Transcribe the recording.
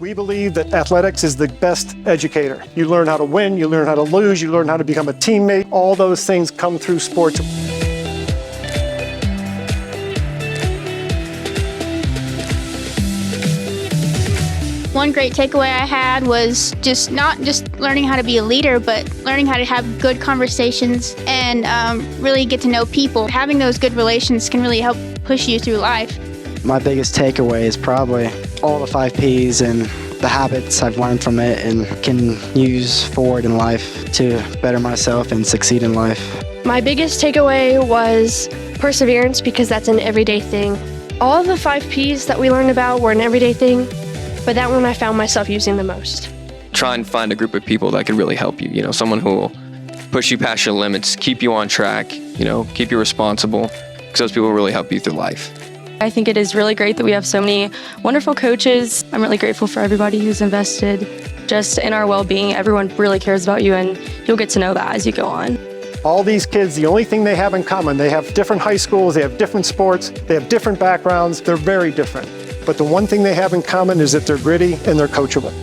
We believe that athletics is the best educator. You learn how to win, you learn how to lose, you learn how to become a teammate. All those things come through sports. One great takeaway I had was not just learning how to be a leader, but learning how to have good conversations and really get to know people. Having those good relations can really help push you through life. My biggest takeaway is probably all the 5 Ps and the habits I've learned from it and can use forward in life to better myself and succeed in life. My biggest takeaway was perseverance, because that's an everyday thing. All of the 5 Ps that we learned about were an everyday thing, but that one I found myself using the most. Try and find a group of people that can really help you, someone who will push you past your limits, keep you on track, keep you responsible, because those people will really help you through life. I think it is really great that we have so many wonderful coaches. I'm really grateful for everybody who's invested just in our well-being. Everyone really cares about you, and you'll get to know that as you go on. All these kids, the only thing they have in common, they have different high schools, they have different sports, they have different backgrounds, they're very different. But the one thing they have in common is that they're gritty and they're coachable.